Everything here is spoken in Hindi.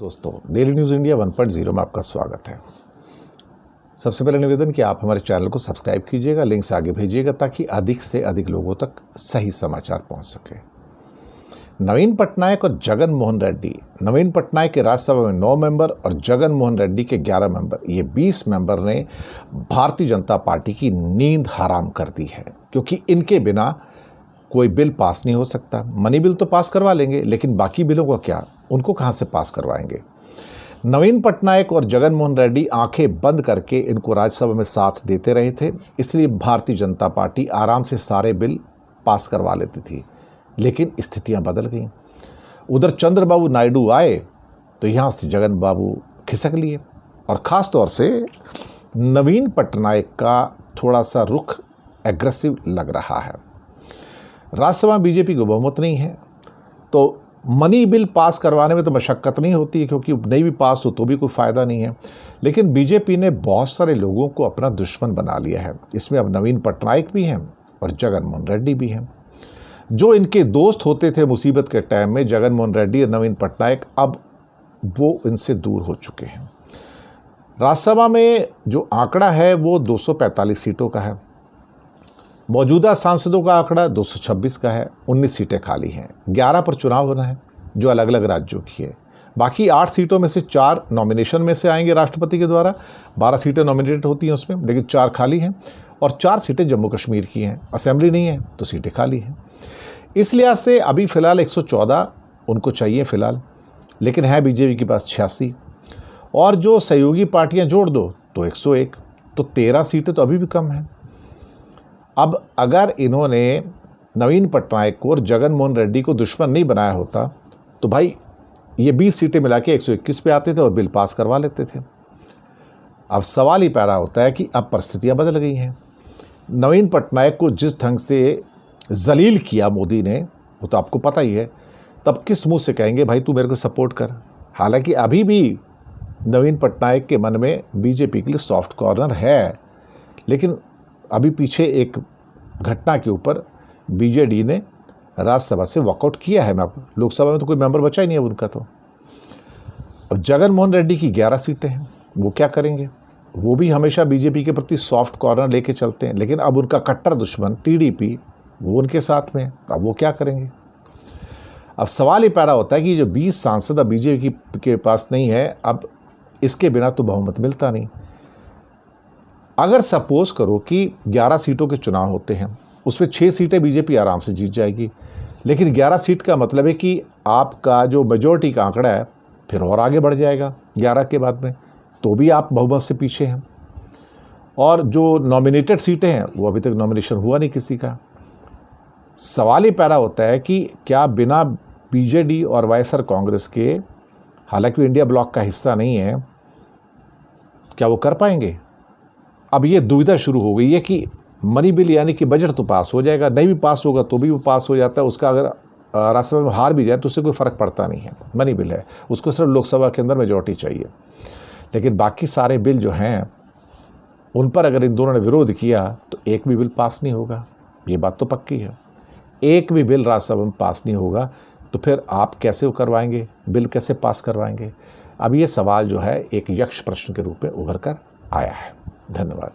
दोस्तों, डेली न्यूज़ इंडिया 1.0 में आपका स्वागत है। सबसे पहले निवेदन कि आप हमारे चैनल को सब्सक्राइब कीजिएगा, लिंक से आगे भेजिएगा ताकि अधिक से अधिक लोगों तक सही समाचार पहुंच सके। नवीन पटनायक और जगन मोहन रेड्डी, नवीन पटनायक के राज्यसभा में 9 मेंबर और जगन मोहन रेड्डी के 11 मेंबर, ये 20 मेंबर ने भारतीय जनता पार्टी की नींद हराम कर दी है, क्योंकि इनके बिना कोई बिल पास नहीं हो सकता। मनी बिल तो पास करवा लेंगे, लेकिन बाकी बिलों का क्या, उनको कहां से पास करवाएंगे। नवीन पटनायक और जगन मोहन रेड्डी आंखें बंद करके इनको राज्यसभा में साथ देते रहे थे, इसलिए भारतीय जनता पार्टी आराम से सारे बिल पास करवा लेती थी। लेकिन स्थितियां बदल गईं। उधर चंद्रबाबू नायडू आए तो यहां से जगन बाबू खिसक लिए, और ख़ास तौर से नवीन पटनायक का थोड़ा सा रुख एग्रेसिव लग रहा है। राज्यसभा में बीजेपी को बहुमत नहीं है, तो मनी बिल पास करवाने में तो मशक्क़त नहीं होती है, क्योंकि नहीं भी पास हो तो भी कोई फ़ायदा नहीं है। लेकिन बीजेपी ने बहुत सारे लोगों को अपना दुश्मन बना लिया है। इसमें अब नवीन पटनायक भी हैं और जगन मोहन रेड्डी भी हैं। जो इनके दोस्त होते थे मुसीबत के टाइम में, जगन मोहन रेड्डी और नवीन पटनायक, अब वो इनसे दूर हो चुके हैं। राज्यसभा में जो आंकड़ा है वो 245 सीटों का है। मौजूदा सांसदों का आंकड़ा 226 का है। 19 सीटें खाली हैं। 11 पर चुनाव होना है, जो अलग अलग राज्यों की है। बाकी 8 सीटों में से 4 नॉमिनेशन में से आएंगे राष्ट्रपति के द्वारा। 12 सीटें नॉमिनेट होती हैं उसमें, लेकिन 4 खाली हैं, और 4 सीटें जम्मू कश्मीर की हैं। असेंबली नहीं है तो सीटें खाली हैं। इस लिहाज से अभी फ़िलहाल 114 उनको चाहिए फ़िलहाल, लेकिन है बीजेपी के पास 86, और जो सहयोगी पार्टियां जोड़ दो तो 101, तो 13 सीटें तो अभी भी कम हैं। अब अगर इन्होंने नवीन पटनायक को और जगन मोहन रेड्डी को दुश्मन नहीं बनाया होता तो भाई ये 20 सीटें मिला के 121 पे आते थे और बिल पास करवा लेते थे। अब सवाल ही पैदा होता है कि अब परिस्थितियां बदल गई हैं। नवीन पटनायक को जिस ढंग से जलील किया मोदी ने, वो तो आपको पता ही है, तब किस मुंह से कहेंगे भाई तू मेरे को सपोर्ट कर। हालांकि अभी भी नवीन पटनायक के मन में बीजेपी के लिए सॉफ्ट कॉर्नर है, लेकिन अभी पीछे एक घटना के ऊपर बीजेडी ने राज्यसभा से वॉकआउट किया है। लोकसभा में तो कोई मेंबर बचा ही नहीं है उनका। तो अब जगन मोहन रेड्डी की 11 सीटें हैं, वो क्या करेंगे। वो भी हमेशा बीजेपी के प्रति सॉफ्ट कॉर्नर लेके चलते हैं, लेकिन अब उनका कट्टर दुश्मन टीडीपी वो उनके साथ में है। अब वो क्या करेंगे। अब सवाल ये पैदा होता है कि जो 20 सांसद अब बीजेपी के पास नहीं है, अब इसके बिना तो बहुमत मिलता नहीं। अगर सपोज करो कि 11 सीटों के चुनाव होते हैं, उसमें 6 सीटें बीजेपी आराम से जीत जाएगी, लेकिन 11 सीट का मतलब है कि आपका जो मेजॉरिटी का आंकड़ा है फिर और आगे बढ़ जाएगा 11 के बाद में, तो भी आप बहुमत से पीछे हैं। और जो नॉमिनेटेड सीटें हैं वो अभी तक नॉमिनेशन हुआ नहीं किसी का। सवाल ही पैदा होता है कि क्या बिना बीजेडी और वाईएसआर कांग्रेस के, हालांकि वो इंडिया ब्लॉक का हिस्सा नहीं है, क्या वो कर पाएंगे। अब ये दुविधा शुरू हो गई है कि मनी बिल यानी कि बजट तो पास हो जाएगा, नहीं भी पास होगा तो भी वो पास हो जाता है। उसका अगर राज्यसभा में हार भी जाए तो उससे कोई फ़र्क पड़ता नहीं है। मनी बिल है, उसको सिर्फ लोकसभा के अंदर मेजॉरिटी चाहिए। लेकिन बाकी सारे बिल जो हैं उन पर अगर इन दोनों ने विरोध किया तो एक भी बिल पास नहीं होगा। ये बात तो पक्की है। एक भी बिल राज्यसभा में पास नहीं होगा तो फिर आप कैसे करवाएंगे, बिल कैसे पास करवाएंगे। अब ये सवाल जो है एक यक्ष प्रश्न के रूप में उभर कर आया है। धन्यवाद।